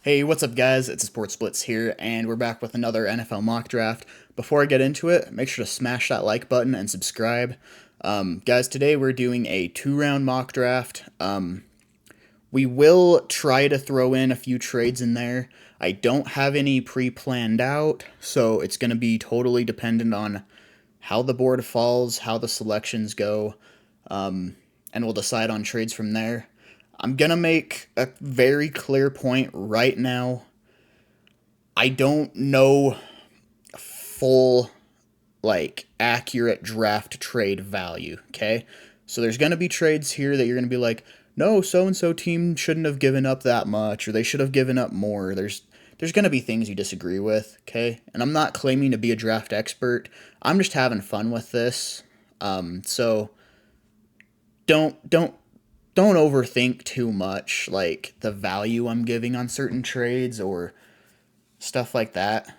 Hey, what's up, guys? It's Sports Blitz here, and we're back with another NFL mock draft. Before I get into it, make sure to smash that like button and subscribe. Guys, today we're doing a 2 round mock draft. We will try to throw in a few trades in there. I don't have any pre planned out, so it's going to be totally dependent on how the board falls, how the selections go, and we'll decide on trades from there. I'm going to make a very clear point right now. I don't know full, accurate draft trade value, okay? So there's going to be trades here that you're going to be like, no, so and so team shouldn't have given up that much, or they should have given up more. There's going to be things you disagree with, okay? And I'm not claiming to be a draft expert. I'm just having fun with this. So don't don't overthink too much, like the value I'm giving on certain trades or stuff like that.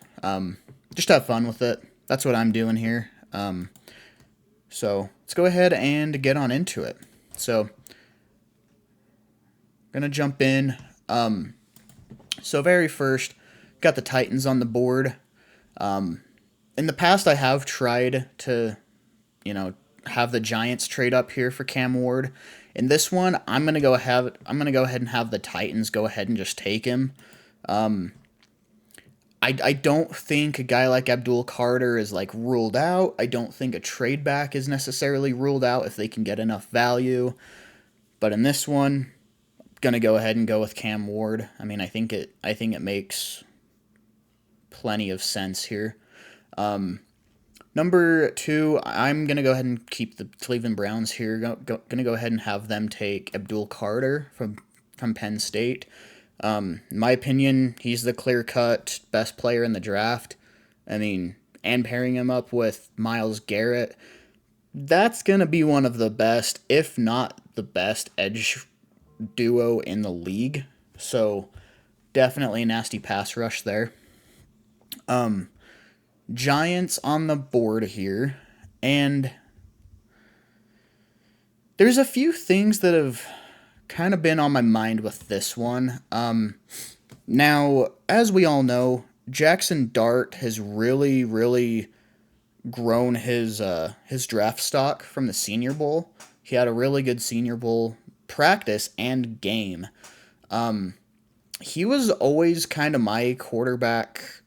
Just have fun with it. That's what I'm doing here. So let's go ahead and get on into it. So gonna jump in. So very first, got the Titans on the board. In the past, I have tried to, have the Giants trade up here for Cam Ward. In this one, I'm gonna go ahead and have the Titans go ahead and just take him. I don't think a guy like Abdul Carter is like ruled out. I don't think a trade back is necessarily ruled out if they can get enough value. But in this one, I'm gonna go ahead and go with Cam Ward. I mean, I think it makes plenty of sense here. Number two, I'm gonna go ahead and keep the Cleveland Browns here. Gonna go ahead and have them take Abdul Carter from Penn State. In my opinion, he's the clear-cut best player in the draft. I mean, and pairing him up with Myles Garrett, that's going to be one of the best, if not the best, edge duo in the league. So, definitely a nasty pass rush there. Giants on the board here, and there's a few things that have kind of been on my mind with this one. Now, as we all know, Jackson Dart has really grown his draft stock from the Senior Bowl. He had a really good Senior Bowl practice and game. He was always kind of my quarterback.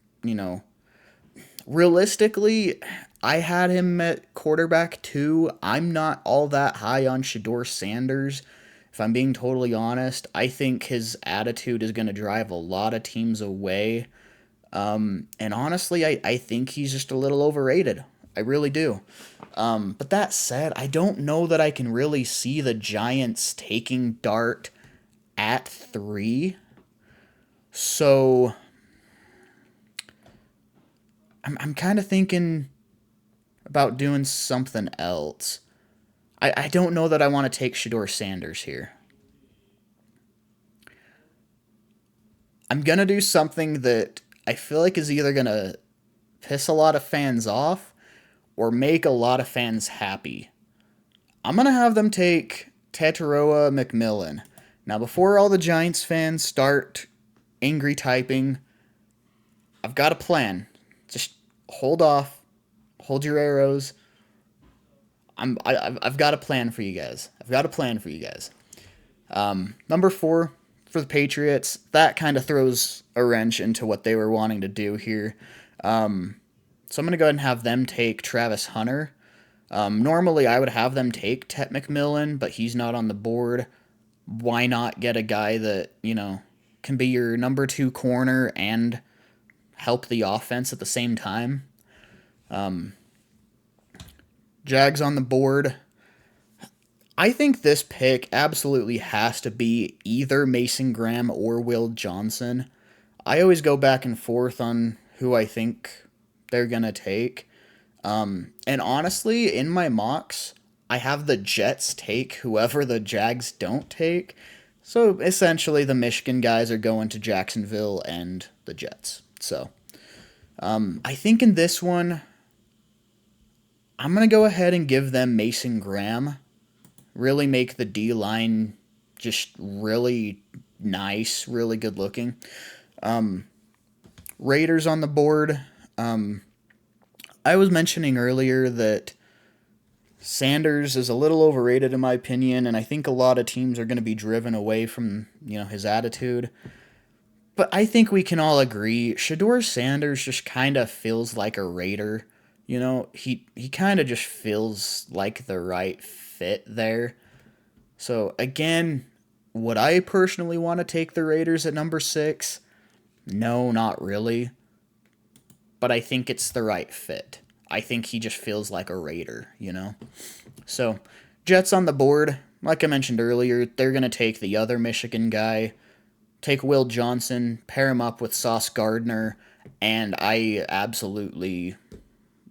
Realistically, I had him at quarterback too. I'm not all that high on Shador Sanders. If I'm being totally honest, I think his attitude is going to drive a lot of teams away. And honestly, I think he's just a little overrated. I really do. But that said, I don't know that I can really see the Giants taking Dart at 3. So I'm kind of thinking about doing something else. I don't know that I want to take Shador Sanders here. I'm going to do something that I feel like is either going to piss a lot of fans off or make a lot of fans happy. I'm going to have them take Teteroa McMillan. Now, before all the Giants fans start angry typing, I've got a plan. Just hold off. Hold your arrows. I've got a plan for you guys. Number 4 for the Patriots. That kind of throws a wrench into what they were wanting to do here. So I'm going to go ahead and have them take Travis Hunter. Normally, I would have them take Tet McMillan, but he's not on the board. Why not get a guy that, can be your number 2 corner and help the offense at the same time? Jags on the board. I think this pick absolutely has to be either Mason Graham or Will Johnson. I always go back and forth on who I think they're going to take. And honestly, in my mocks, I have the Jets take whoever the Jags don't take. So essentially, the Michigan guys are going to Jacksonville and the Jets. So I think in this one, I'm going to go ahead and give them Mason Graham. Really make the D-line just really nice, really good looking. Raiders on the board. I was mentioning earlier that Sanders is a little overrated in my opinion, and I think a lot of teams are going to be driven away from, his attitude. But I think we can all agree Shedeur Sanders just kind of feels like a Raider. He kind of just feels like the right fit there. So again, would I personally want to take the Raiders at number 6? No, not really. But I think it's the right fit. I think he just feels like a Raider. So, Jets on the board. Like I mentioned earlier, they're going to take the other Michigan guy, take Will Johnson, pair him up with Sauce Gardner, and I absolutely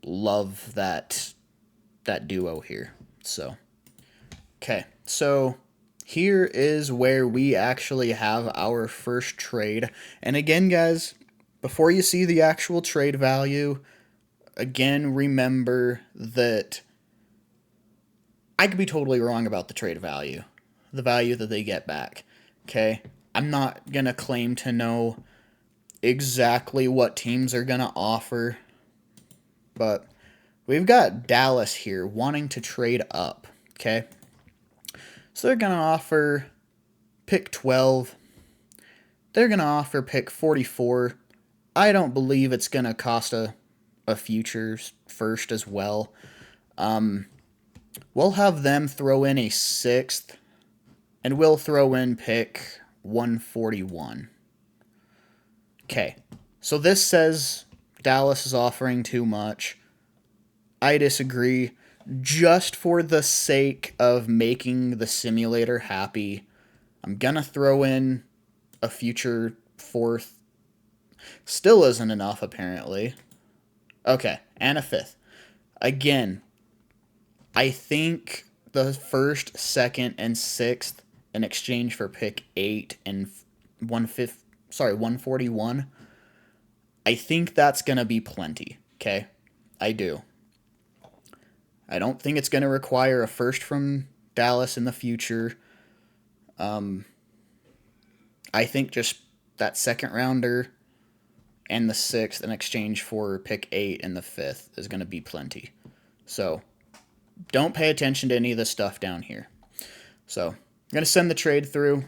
love that duo here. So, okay. So, here is where we actually have our first trade. And again, guys, before you see the actual trade value, again, remember that I could be totally wrong about the trade value, the value that they get back. Okay? I'm not going to claim to know exactly what teams are going to offer, but we've got Dallas here wanting to trade up. Okay? So they're going to offer pick 12. They're going to offer pick 44. I don't believe it's going to cost a futures first as well. We'll have them throw in a 6th, and we'll throw in pick 141. Okay, so this says Dallas is offering too much. I disagree. Just for the sake of making the simulator happy, I'm going to throw in a future 4th. Still isn't enough, apparently. Okay, and a 5th. Again, I think the 1st, 2nd, and 6th in exchange for pick 8 and 141. I think that's going to be plenty, okay? I do. I don't think it's going to require a 1st from Dallas in the future. I think just that 2nd rounder and the 6th in exchange for pick 8 and the 5th is going to be plenty. So, don't pay attention to any of the stuff down here. So, I'm going to send the trade through.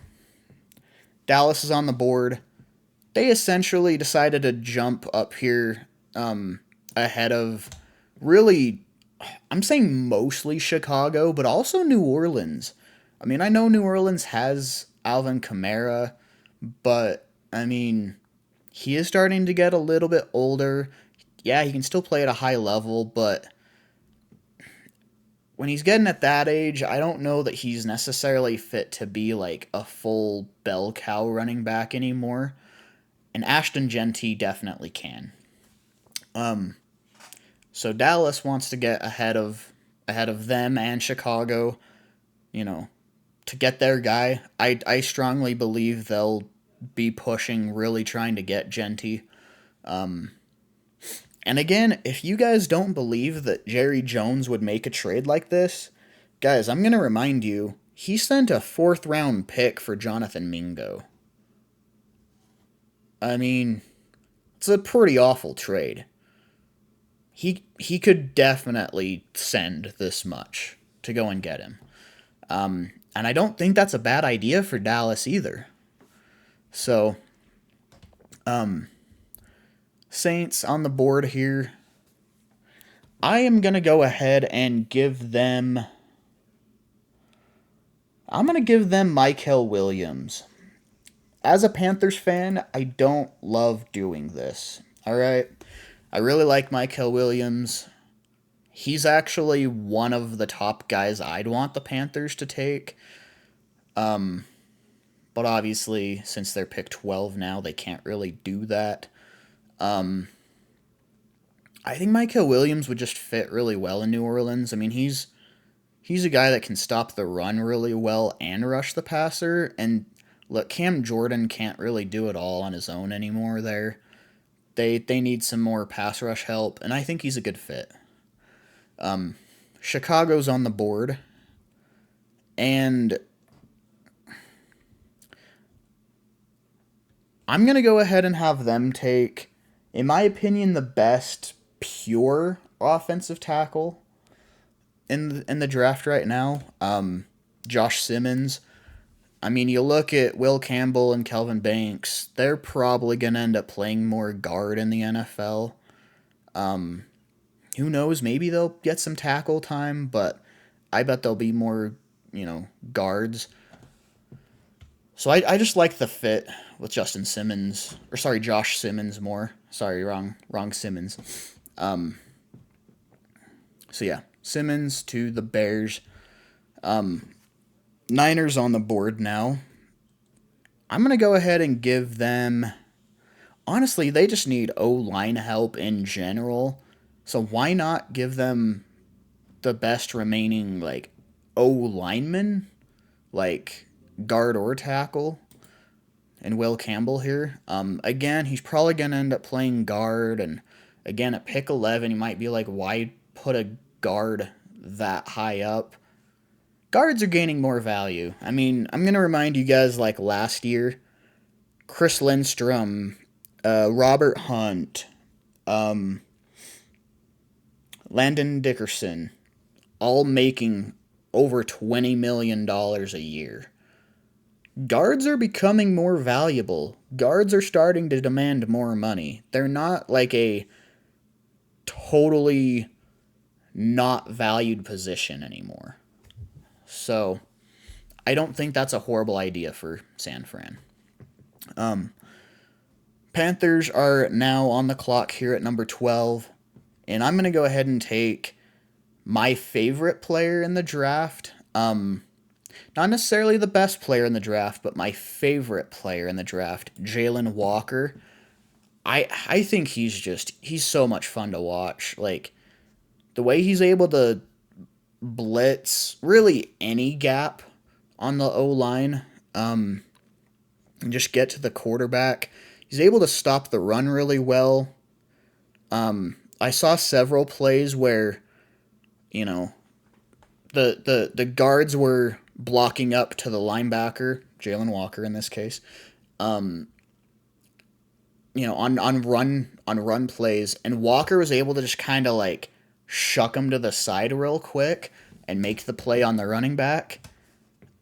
Dallas is on the board. They essentially decided to jump up here ahead of really, I'm saying mostly Chicago, but also New Orleans. I mean, I know New Orleans has Alvin Kamara, but, I mean, he is starting to get a little bit older. Yeah, he can still play at a high level, but when he's getting at that age, I don't know that he's necessarily fit to be like a full bell cow running back anymore. And Ashton Genty definitely can. So Dallas wants to get ahead of them and Chicago, to get their guy. I strongly believe they'll be pushing, really trying to get Genty. And again, if you guys don't believe that Jerry Jones would make a trade like this, guys, I'm going to remind you, he sent a 4th round pick for Jonathan Mingo. I mean, it's a pretty awful trade. He could definitely send this much to go and get him. And I don't think that's a bad idea for Dallas either. So, Saints on the board here. I am going to go ahead and give them... I'm going to give them Mykel Williams. As a Panthers fan, I don't love doing this. Alright? I really like Mykel Williams. He's actually one of the top guys I'd want the Panthers to take. But obviously, since they're pick 12 now, they can't really do that. I think Mykel Williams would just fit really well in New Orleans. I mean, he's a guy that can stop the run really well and rush the passer. And look, Cam Jordan can't really do it all on his own anymore there. They need some more pass rush help, and I think he's a good fit. Chicago's on the board, and I'm going to go ahead and have them take, in my opinion, the best pure offensive tackle in the draft right now. Josh Simmons. I mean, you look at Will Campbell and Kelvin Banks, they're probably going to end up playing more guard in the NFL. Who knows? Maybe they'll get some tackle time, but I bet they'll be more, guards. So I just like the fit with Josh Simmons more. Sorry, wrong Simmons. So yeah, Simmons to the Bears. Niners on the board now. I'm going to go ahead and give them... Honestly, they just need O-line help in general. So why not give them the best remaining, O-lineman? Guard or tackle? And Will Campbell here. Again, he's probably going to end up playing guard. And again, at pick 11, you might be like, why put a guard that high up? Guards are gaining more value. I mean, I'm going to remind you guys last year, Chris Lindstrom, Robert Hunt, Landon Dickerson, all making over $20 million a year. Guards are becoming more valuable. Guards are starting to demand more money. They're not a totally not valued position anymore. So, I don't think that's a horrible idea for San Fran. Panthers are now on the clock here at number 12. And I'm going to go ahead and take my favorite player in the draft. Not necessarily the best player in the draft, but my favorite player in the draft, Jalen Walker. I think he's so much fun to watch. The way he's able to blitz really any gap on the O-line, and just get to the quarterback. He's able to stop the run really well. I saw several plays where, the guards were blocking up to the linebacker, Jalen Walker in this case, on run plays, and Walker was able to just kind of shuck him to the side real quick and make the play on the running back.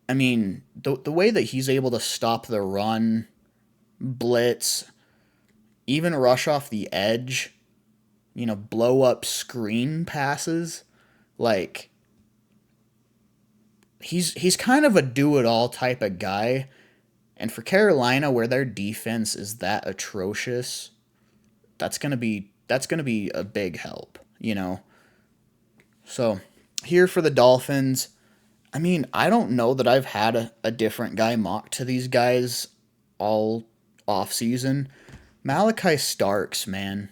I mean, the way that he's able to stop the run, blitz, even rush off the edge, blow up screen passes, he's kind of a do-it-all type of guy. And for Carolina, where their defense is that atrocious, that's gonna be a big help, So, here for the Dolphins, I mean, I don't know that I've had a different guy mocked to these guys all offseason. Malachi Starks, man,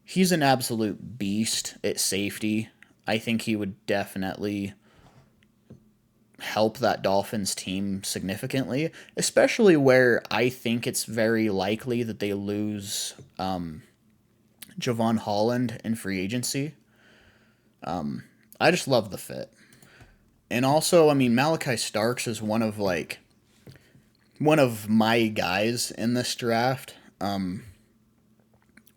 he's an absolute beast at safety. I think he would definitely help that Dolphins team significantly, especially where I think it's very likely that they lose Javon Holland in free agency. I just love the fit. And also, I mean, Malachi Starks is one of my guys in this draft.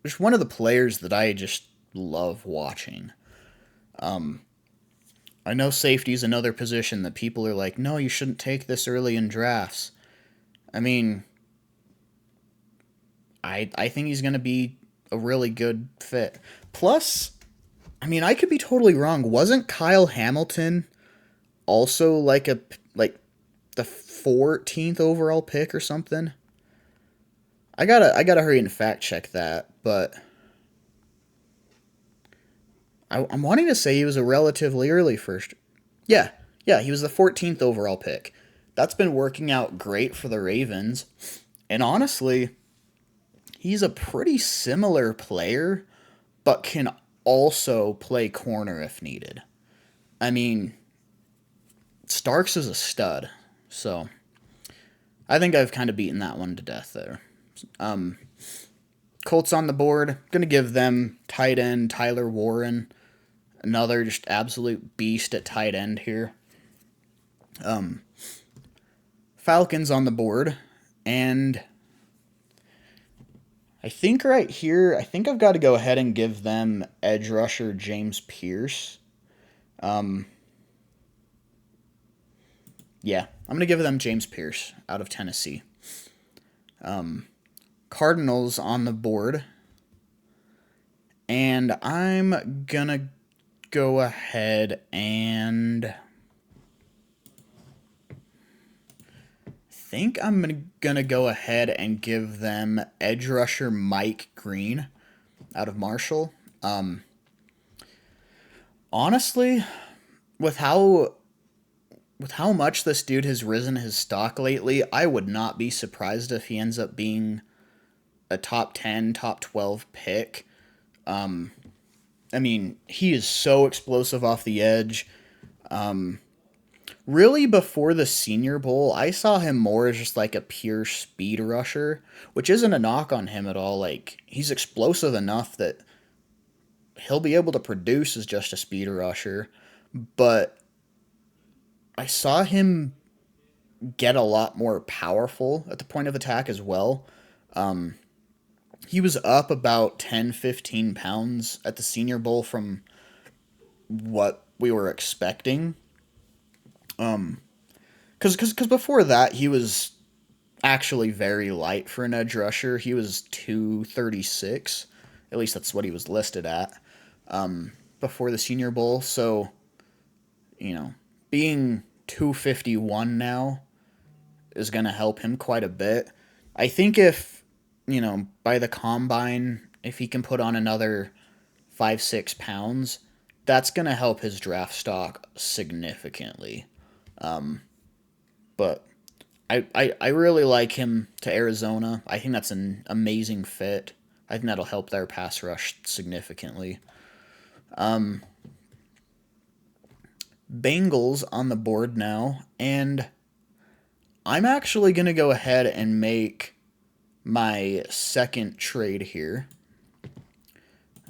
Just one of the players that I just love watching. I know safety is another position that people are like, no, you shouldn't take this early in drafts. I mean, I think he's going to be a really good fit. Plus, I mean, I could be totally wrong. Wasn't Kyle Hamilton also the 14th overall pick or something? I gotta hurry and fact check that, but I'm wanting to say he was a relatively early first. Yeah, he was the 14th overall pick. That's been working out great for the Ravens. And honestly, he's a pretty similar player, but can also play corner if needed. I mean, Starks is a stud, so I think I've kind of beaten that one to death there. Colts on the board. Going to give them tight end Tyler Warren. Another just absolute beast at tight end here. Falcons on the board. And I think right here, I think I've got to go ahead and give them edge rusher James Pierce. Um, yeah, I'm going to give them James Pierce out of Tennessee. Cardinals on the board. And I'm going to go ahead and think I'm gonna go ahead and give them edge rusher Mike Green out of Marshall. Honestly, with how much this dude has risen his stock lately, I would not be surprised if he ends up being a top 10, top 12 pick. I mean, he is so explosive off the edge. Really, before the Senior Bowl, I saw him more as just like a pure speed rusher, which isn't a knock on him at all. Like, he's explosive enough that he'll be able to produce as just a speed rusher. But I saw him get a lot more powerful at the point of attack as well. He was up about 10, 15 pounds at the Senior Bowl from what we were expecting. Because before that, he was actually very light for an edge rusher. He was 236. At least that's what he was listed at before the Senior Bowl. So, being 251 now is going to help him quite a bit. I think if, by the combine, if he can put on another 5, 6 pounds, that's going to help his draft stock significantly. But I really like him to Arizona. I think that's an amazing fit. I think that'll help their pass rush significantly. Bengals on the board now, and I'm actually going to go ahead and make my second trade here.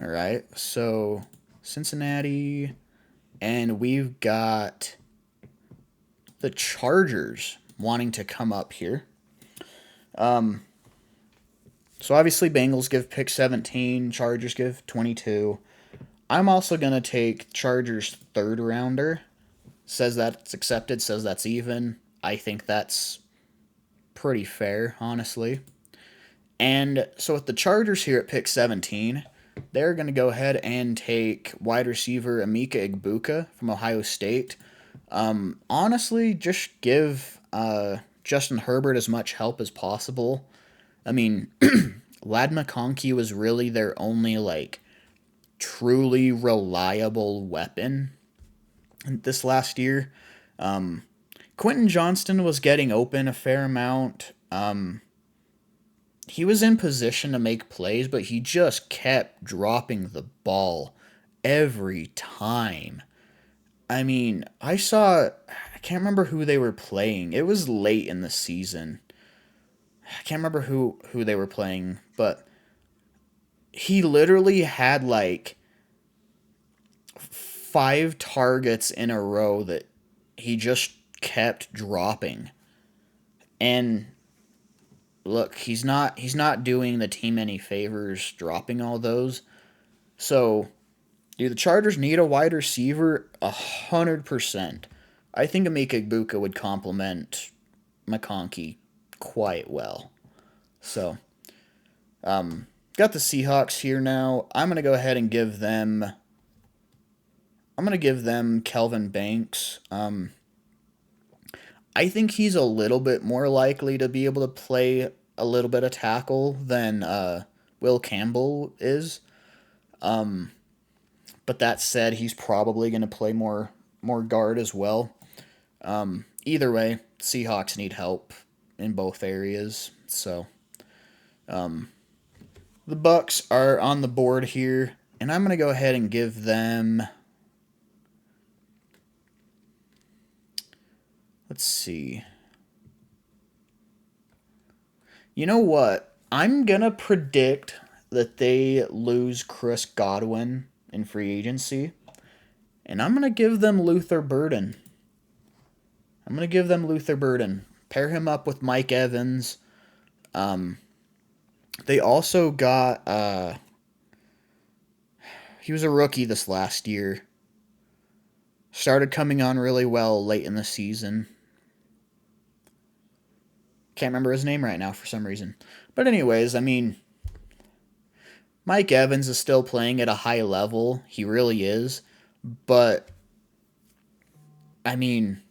All right, so Cincinnati, and we've got the Chargers wanting to come up here. So obviously Bengals give pick 17, Chargers give 22. I'm also going to take Chargers third rounder. Says that's accepted, says that's even. I think that's pretty fair, honestly. And so with the Chargers here at pick 17, they're going to go ahead and take wide receiver Emeka Egbuka from Ohio State. Honestly, just give Justin Herbert as much help as possible. I mean, Lad McConkey was really their only, truly reliable weapon this last year. Quentin Johnston was getting open a fair amount. He was in position to make plays, but he just kept dropping the ball every time. I mean, I can't remember who they were playing. It was late in the season. I can't remember who they were playing, but he literally had 5 targets in a row that he just kept dropping. And look, he's not doing the team any favors dropping all those. So, do the Chargers need a wide receiver? 100%. I think Emeka Egbuka would complement McConkey quite well. So, got the Seahawks here now. I'm gonna go ahead and give them Kelvin Banks. I think he's a little bit more likely to be able to play a little bit of tackle than Will Campbell is. But that said, he's probably going to play more guard as well. Either way, Seahawks need help in both areas. So, the Bucks are on the board here, and I'm going to go ahead and give them. Let's see. You know what? I'm going to predict that they lose Chris Godwin in free agency, and I'm going to give them Luther Burden. Pair him up with Mike Evans. The They also got he was a rookie this last year. Started coming on really well late in the season. Can't remember his name right now for some reason. But anyways, I mean, Mike Evans is still playing at a high level. He really is. But I mean,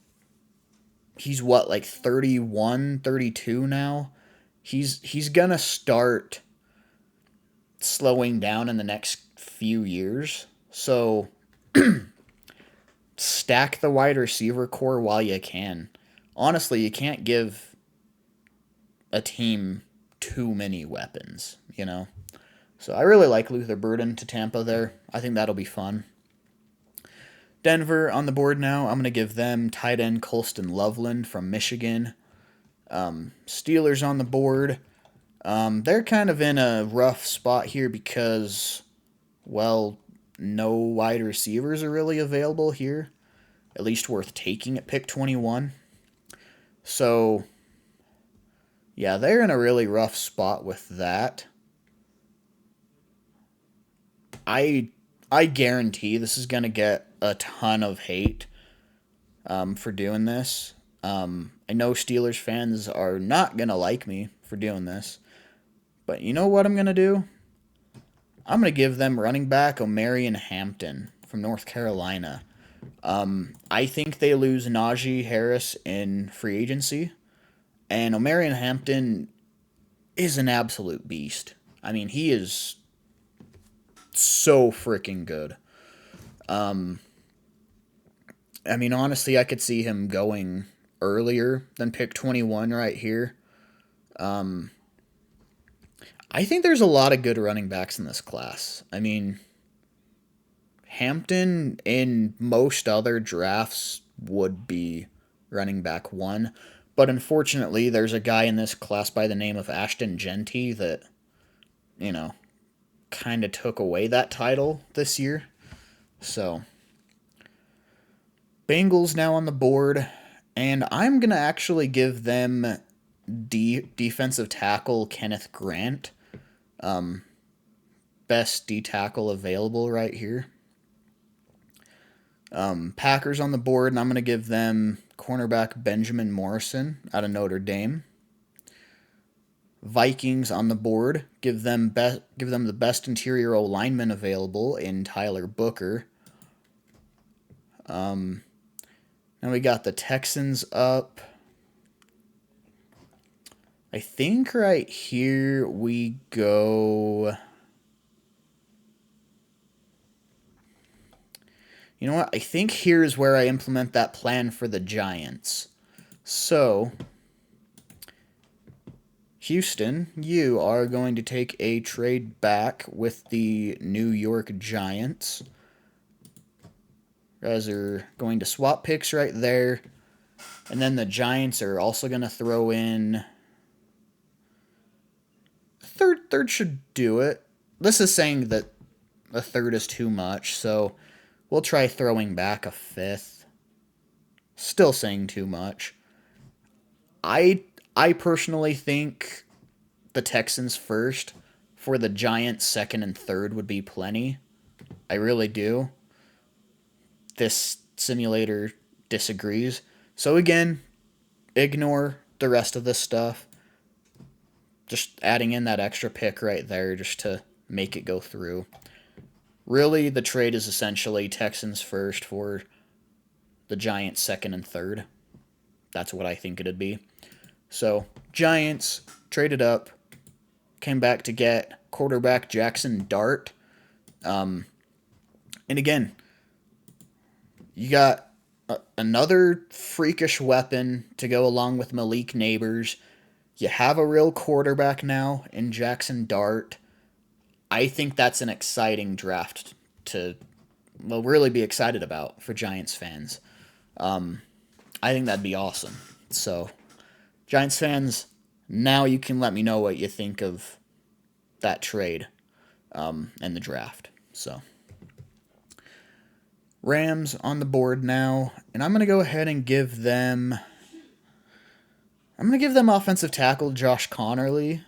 he's what, like 31, 32 now? He's going to start slowing down in the next few years. So stack the wide receiver core while you can. Honestly, you can't give a team too many weapons, you know? So I really like Luther Burden to Tampa there. I think that'll be fun. Denver on the board now. I'm going to give them tight end Colston Loveland from Michigan. Steelers on the board. They're kind of in a rough spot here because, well, no wide receivers are really available here, at least worth taking at pick 21. So, yeah, they're in a really rough spot with that. I guarantee this is going to get a ton of hate for doing this. I know Steelers fans are not going to like me for doing this. But you know what I'm going to do? I'm going to give them running back Omarion Hampton from North Carolina. I think they lose Najee Harris in free agency. And Omarion Hampton is an absolute beast. I mean, he is so freaking good. I mean, honestly, I could see him going earlier than pick 21 right here. I think there's a lot of good running backs in this class. I mean, Hampton in most other drafts would be running back 1. But unfortunately, there's a guy in this class by the name of Ashton Genty that, you know, kind of took away that title this year. So, Bengals now on the board, and I'm going to actually give them defensive tackle Kenneth Grant. Best D tackle available right here. Packers on the board, and I'm going to give them cornerback Benjamin Morrison out of Notre Dame. Vikings on the board, give them the best interior O lineman available in Tyler Booker. Now we got the Texans up. I think right here we go. You know what? I think here's where I implement that plan for the Giants. So, Houston, you are going to take a trade back with the New York Giants. You guys are going to swap picks right there. And then the Giants are also going to throw in... Third should do it. This is saying that a third is too much, so we'll try throwing back a 5th. Still saying too much. I personally think the Texans first for the Giants 2nd and 3rd would be plenty. I really do. This simulator disagrees. So again, ignore the rest of this stuff. Just adding in that extra pick right there just to make it go through. Really, the trade is essentially Texans first for the Giants 2nd and 3rd. That's what I think it'd be. So, Giants traded up, came back to get quarterback Jackson Dart. And again, you got another freakish weapon to go along with Malik Neighbors. You have a real quarterback now in Jackson Dart. I think that's an exciting draft to really be excited about for Giants fans. I think that'd be awesome. So, Giants fans, now you can let me know what you think of that trade and the draft. So, Rams on the board now, and I'm going to go ahead and give them offensive tackle Josh Connerly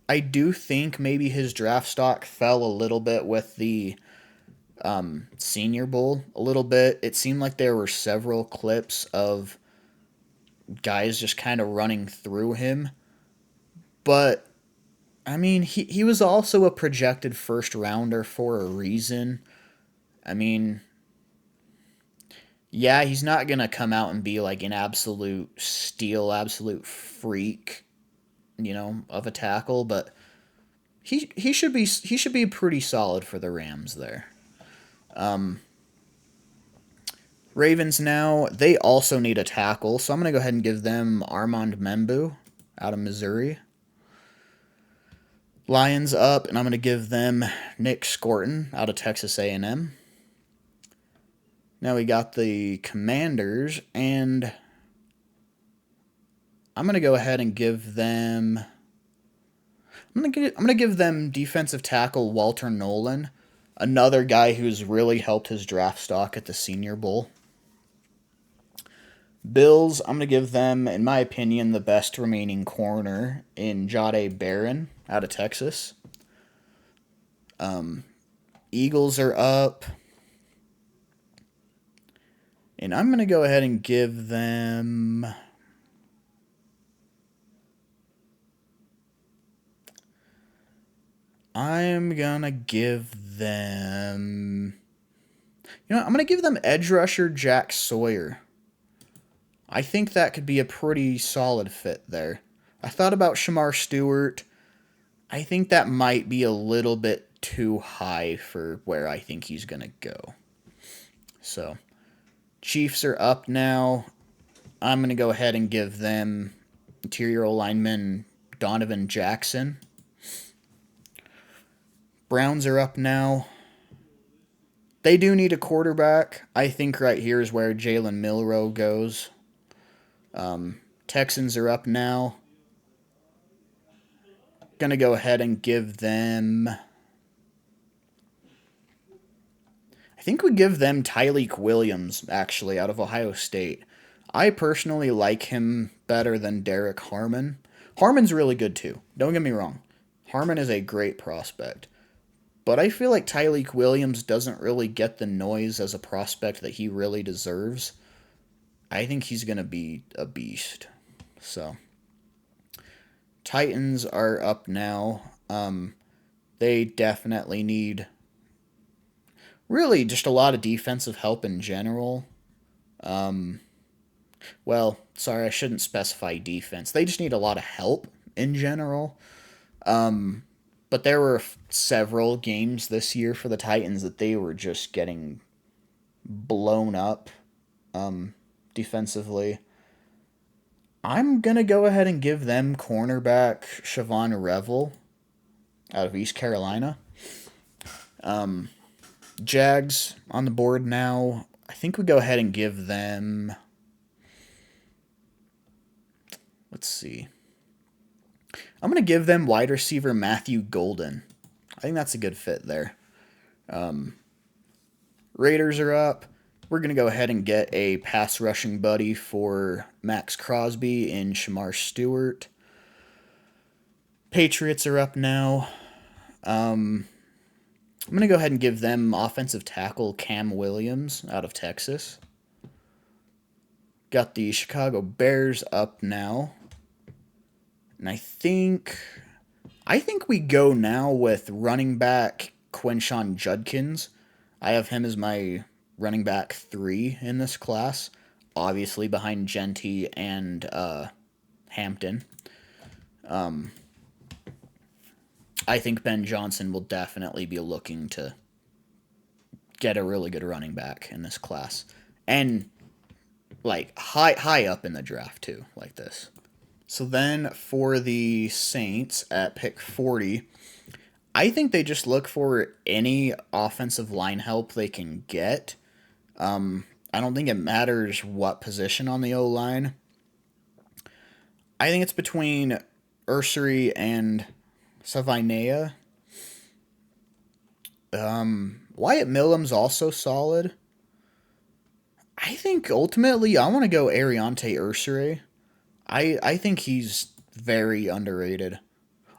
I do think maybe his draft stock fell a little bit with the Senior Bowl. A little bit. It seemed like there were several clips of guys just kind of running through him. But, I mean, he was also a projected first rounder for a reason. I mean, yeah, he's not going to come out and be like an absolute steal, absolute freak, of a tackle, but he should be pretty solid for the Rams there. Ravens now, they also need a tackle, so I'm going to go ahead and give them Armand Membu out of Missouri. Lions up, and I'm going to give them Nick Scorton out of Texas A&M. Now we got the Commanders, and I'm going to go ahead and give them... I'm gonna give them defensive tackle Walter Nolan, another guy who's really helped his draft stock at the Senior Bowl. Bills, I'm gonna give them, in my opinion, the best remaining corner in Jahdae Barron out of Texas. Eagles are up, and I'm gonna go ahead and give them... I'm gonna give them... I'm gonna give them edge rusher Jack Sawyer. I think that could be a pretty solid fit there. I thought about Shamar Stewart. I think that might be a little bit too high for where I think he's gonna go. So, Chiefs are up now. I'm gonna go ahead and give them interior lineman Donovan Jackson. Browns are up now. They do need a quarterback. I think right here is where Jalen Milroe goes. Texans are up now. Gonna go ahead and give them... I think we give them Tyleik Williams, actually, out of Ohio State. I personally like him better than Derek Harmon. Harmon's really good too. Don't get me wrong. Harmon is a great prospect. But I feel like Tyleik Williams doesn't really get the noise as a prospect that he really deserves. I think he's going to be a beast. So, Titans are up now. They definitely need really just a lot of defensive help in general. Well, sorry, I shouldn't specify defense. They just need a lot of help in general. But there were several games this year for the Titans that they were just getting blown up defensively. I'm going to go ahead and give them cornerback Siobhan Revel out of East Carolina. Jags on the board now. I think we go ahead and give them... Let's see. I'm going to give them wide receiver Matthew Golden. I think that's a good fit there. Raiders are up. We're going to go ahead and get a pass rushing buddy for Max Crosby and Shamar Stewart. Patriots are up now. I'm going to go ahead and give them offensive tackle Cam Williams out of Texas. Got the Chicago Bears up now. And I think we go now with running back Quinshon Judkins. I have him as my running back 3 in this class, obviously behind Genty and Hampton. I think Ben Johnson will definitely be looking to get a really good running back in this class. And like high up in the draft too, like this. So then for the Saints at pick 40, I think they just look for any offensive line help they can get. I don't think it matters what position on the O-line. I think it's between Ursary and Savinea. Wyatt Millam's also solid. I think ultimately I want to go Ariante Ursary. I think he's very underrated.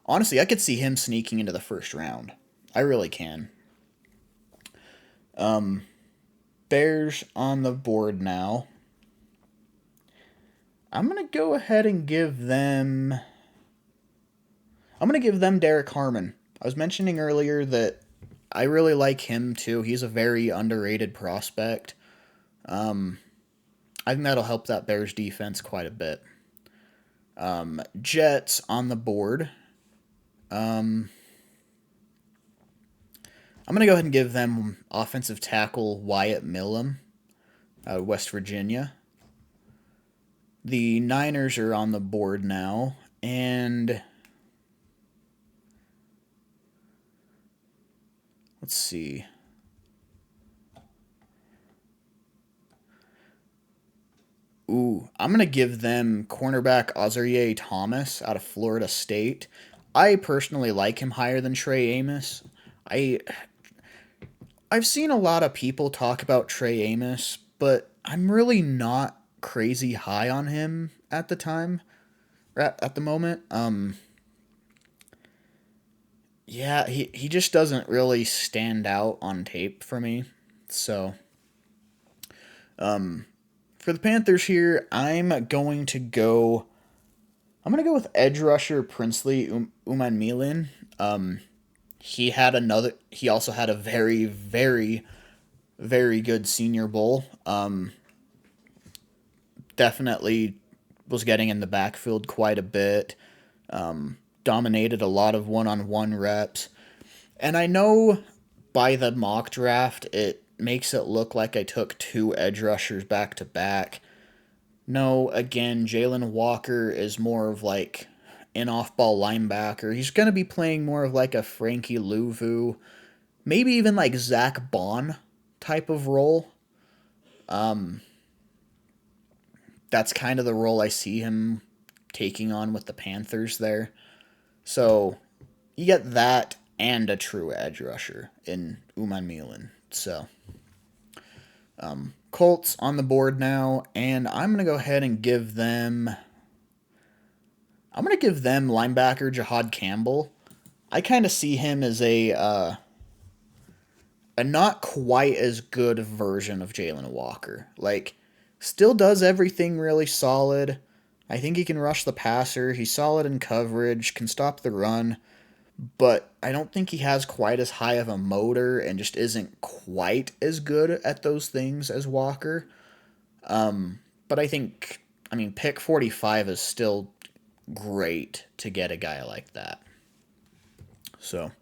Honestly, I could see him sneaking into the first round. I really can. Bears on the board now. I'm going to go ahead and give them. I'm going to give them Derek Harmon. I was mentioning earlier that I really like him too. He's a very underrated prospect. I think that'll help that Bears defense quite a bit. Jets on the board. I'm going to go ahead and give them offensive tackle Wyatt Millum out of West Virginia. The Niners are on the board now, and let's see. Ooh, I'm going to give them cornerback Azareye'h Thomas out of Florida State. I personally like him higher than Trey Amos. I I've seen a lot of people talk about Trey Amos, but I'm really not crazy high on him at the time, at the moment. Yeah, he just doesn't really stand out on tape for me. So, for the Panthers here, I'm going to go with edge rusher Princely Uman he also had a very, very, very good Senior Bowl. Definitely was getting in the backfield quite a bit. Dominated a lot of one-on-one reps. And I know by the mock draft, it makes it look like I took two edge rushers back to back. No, again, Jalen Walker is more of like an off-ball linebacker. He's going to be playing more of like a Frankie Louvu, maybe even like Zach Bond type of role. That's kind of the role I see him taking on with the Panthers there. So you get that and a true edge rusher in Uman Milan. So Colts on the board now, and I'm going to go ahead and give them. I'm going to give them linebacker Jahad Campbell. I kind of see him as a not quite as good version of Jalen Walker. Like, still does everything really solid. I think he can rush the passer. He's solid in coverage, can stop the run, but I don't think he has quite as high of a motor and just isn't quite as good at those things as Walker. But pick 45 is still great to get a guy like that. So,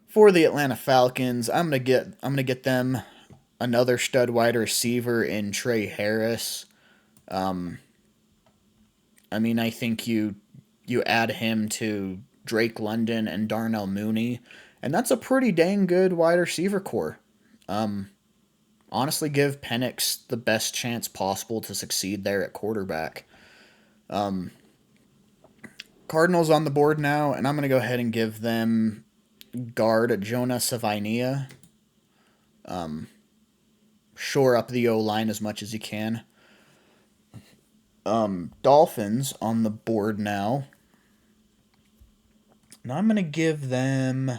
for the Atlanta Falcons, I'm gonna get them another stud wide receiver in Trey Harris. I think you add him to Drake London and Darnell Mooney, and that's a pretty dang good wide receiver core. Honestly, give Penix the best chance possible to succeed there at quarterback. Cardinals on the board now, and I'm going to go ahead and give them guard Jonah Savainia. Shore up the O-line as much as you can. Dolphins on the board now. And I'm going to give them.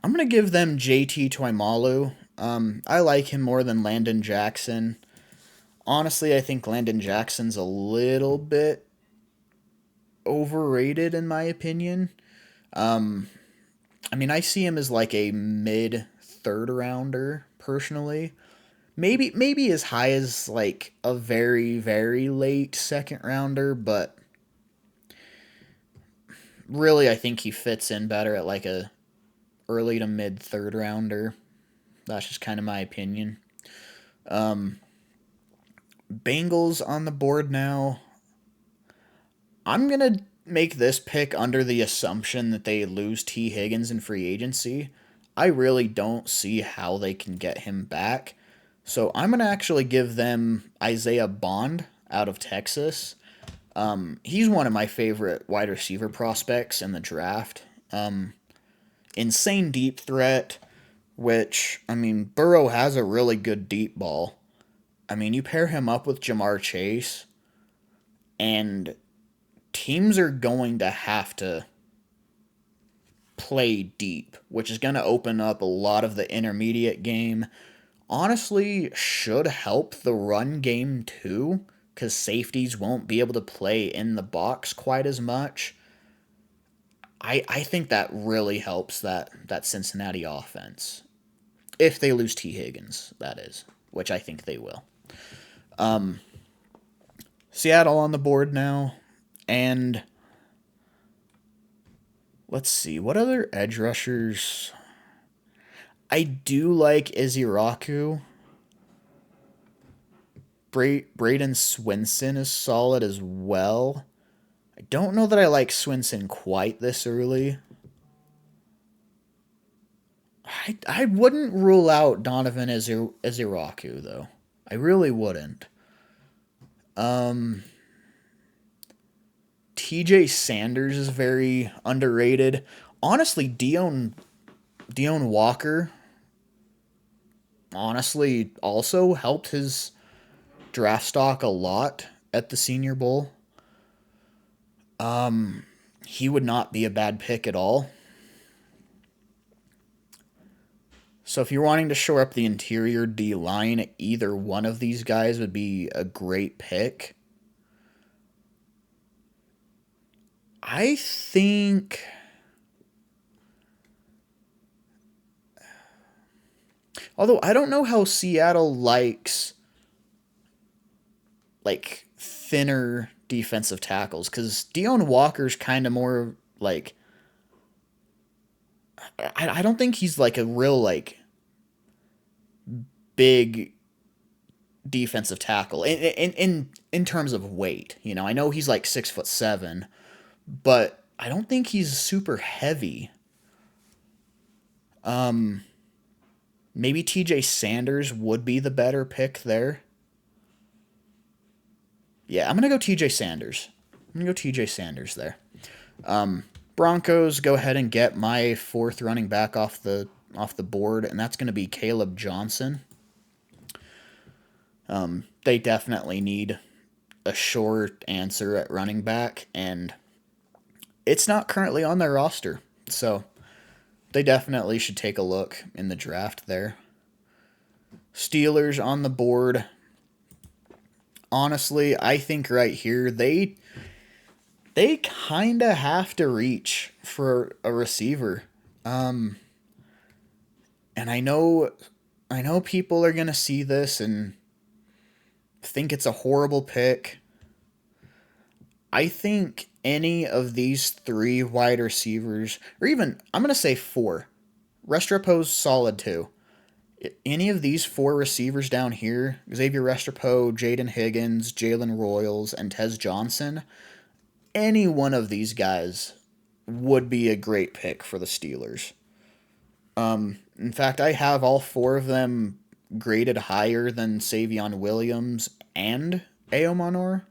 I'm going to give them JT Tuimalu. I like him more than Landon Jackson. Honestly, I think Landon Jackson's a little bit overrated in my opinion. I see him as like a mid third rounder personally. Maybe as high as like a very, very late second rounder, but really I think he fits in better at like a early to mid third rounder. That's just kind of my opinion. Bengals on the board now. I'm going to make this pick under the assumption that they lose T. Higgins in free agency. I really don't see how they can get him back. So I'm going to actually give them Isaiah Bond out of Texas. He's one of my favorite wide receiver prospects in the draft. Insane deep threat, which, Burrow has a really good deep ball. You pair him up with Jamar Chase, And teams are going to have to play deep, which is going to open up a lot of the intermediate game. Honestly, should help the run game too, because safeties won't be able to play in the box quite as much. I think that really helps that Cincinnati offense. If they lose T. Higgins, that is, which I think they will. Seattle on the board now, and let's see, what other edge rushers? I do like Iziraku. Braden Swinson is solid as well. I don't know that I like Swinson quite this early. I wouldn't rule out Donovan Iziraku, though. I really wouldn't. TJ Sanders is very underrated. Honestly, Dion Walker honestly also helped his draft stock a lot at the Senior Bowl. He would not be a bad pick at all. So if you're wanting to shore up the interior D line, either one of these guys would be a great pick. I think although I don't know how Seattle likes like thinner defensive tackles cuz Dion Walker's kind of more like I don't think he's like a real like big defensive tackle in terms of weight. You know, I know he's like 6'7", but I don't think he's super heavy. Maybe TJ Sanders would be the better pick there. Yeah, I'm gonna go TJ Sanders. I'm gonna go TJ Sanders there. Broncos go ahead and get my fourth running back off the board, and that's gonna be Caleb Johnson. They definitely need a short answer at running back, and it's not currently on their roster. So they definitely should take a look in the draft there. Steelers on the board. Honestly, I think right here they kind of have to reach for a receiver. And I know people are going to see this and think it's a horrible pick. I think any of these three wide receivers, or even, I'm going to say four. Restrepo's solid too. Any of these four receivers down here, Xavier Restrepo, Jaden Higgins, Jalen Royals, and Tez Johnson, any one of these guys would be a great pick for the Steelers. In fact, I have all four of them graded higher than Savion Williams and Aomanor.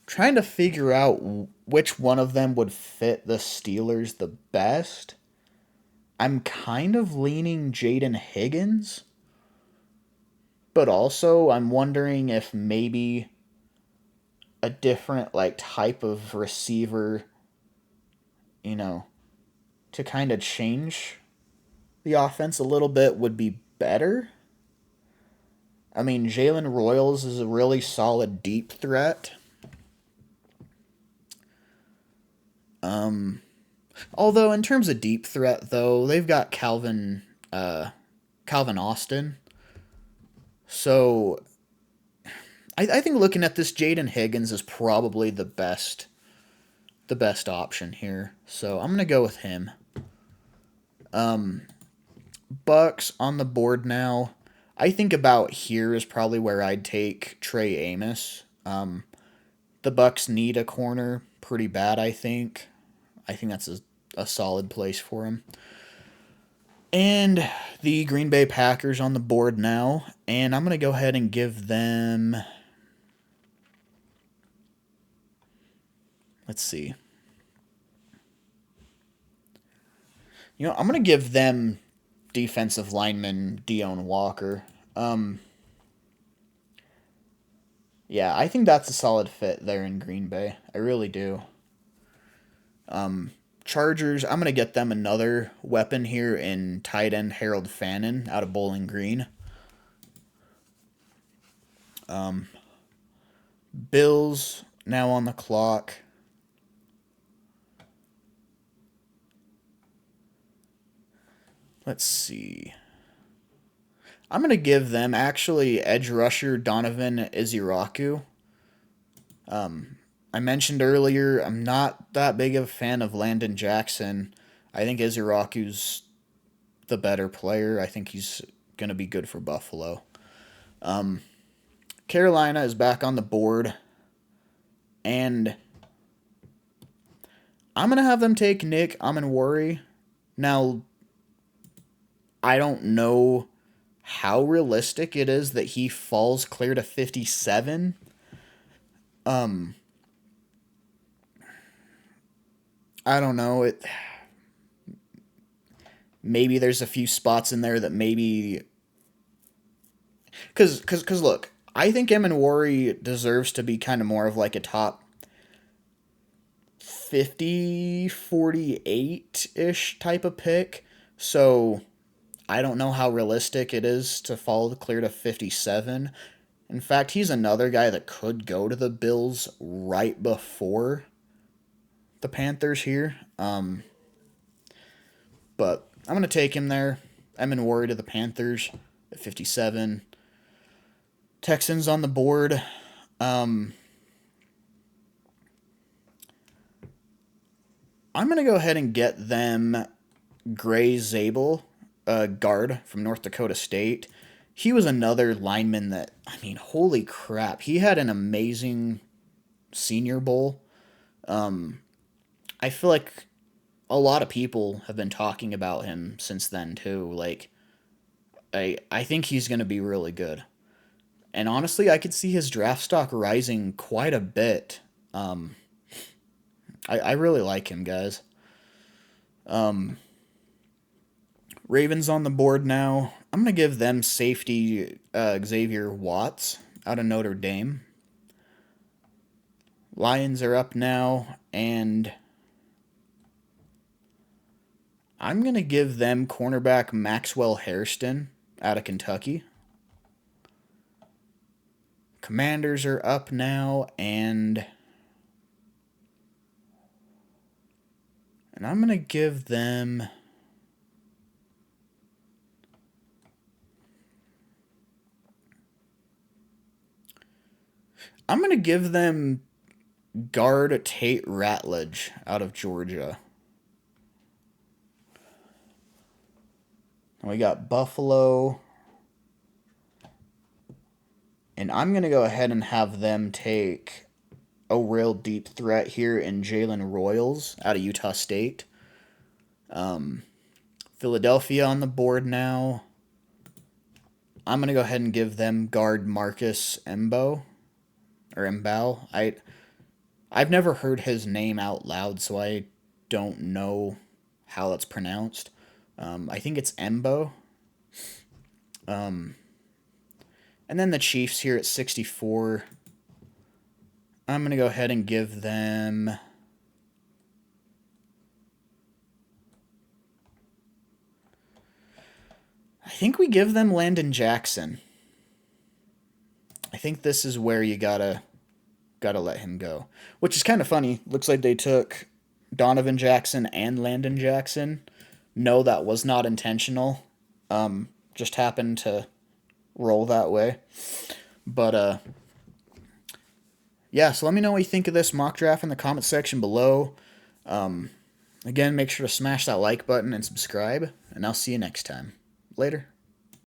Trying to figure out which one of them would fit the Steelers the best. I'm kind of leaning Jaden Higgins, but also I'm wondering if maybe a different like type of receiver, you know, to kind of change the offense a little bit would be better. I mean, Jalen Royals is a really solid deep threat. Although in terms of deep threat, though, they've got Calvin Austin. So I think looking at this, Jaden Higgins is probably the best option here. So I'm gonna go with him. Bucks on the board now. I think about here is probably where I'd take Trey Amos. The Bucks need a corner pretty bad, I think. I think that's a solid place for him. And the Green Bay Packers on the board now. And I'm going to go ahead and give them... Let's see. You know, I'm going to give them defensive lineman Dion Walker. Yeah, I think that's a solid fit there in Green Bay. I really do. Chargers, I'm going to get them another weapon here in tight end Harold Fannin out of Bowling Green. Bills now on the clock. Let's see. I'm going to give them actually edge rusher Donovan Iziraku. I mentioned earlier I'm not that big of a fan of Landon Jackson. I think Iziraku's the better player. I think he's going to be good for Buffalo. Carolina is back on the board, and I'm going to have them take Nick Amenwori. Now, I don't know how realistic it is that he falls clear to 57. I don't know. Maybe there's a few spots in there that maybe cuz look, I think Amenwori deserves to be kind of more of like a top 50, 48-ish type of pick. So I don't know how realistic it is to fall clear to 57. In fact, he's another guy that could go to the Bills right before the Panthers here. But I'm going to take him there. Amenwori to the Panthers at 57. Texans on the board. I'm going to go ahead and get them Gray Zabel, guard from North Dakota State. He was another lineman that, I mean, holy crap. He had an amazing Senior Bowl. I feel like a lot of people have been talking about him since then, too. Like, I think he's going to be really good. And honestly, I could see his draft stock rising quite a bit. I really like him, guys. Ravens on the board now. I'm going to give them safety Xavier Watts out of Notre Dame. Lions are up now, and I'm going to give them cornerback Maxwell Hairston out of Kentucky. Commanders are up now, and I'm going to give them guard Tate Ratledge out of Georgia. We got Buffalo. And I'm going to go ahead and have them take a real deep threat here in Jalen Royals out of Utah State. Philadelphia on the board now. I'm going to go ahead and give them guard Marcus Mbow. Or Mbao. I've never heard his name out loud, so I don't know how that's pronounced. I think it's Mbo. And then the Chiefs here at 64. I'm going to go ahead and give them I think we give them Landon Jackson. I think this is where you gotta let him go. Which is kind of funny. Looks like they took Donovan Jackson and Landon Jackson. No, that was not intentional. Just happened to roll that way. But yeah, so let me know what you think of this mock draft in the comment section below. Again, make sure to smash that like button and subscribe, and I'll see you next time. Later.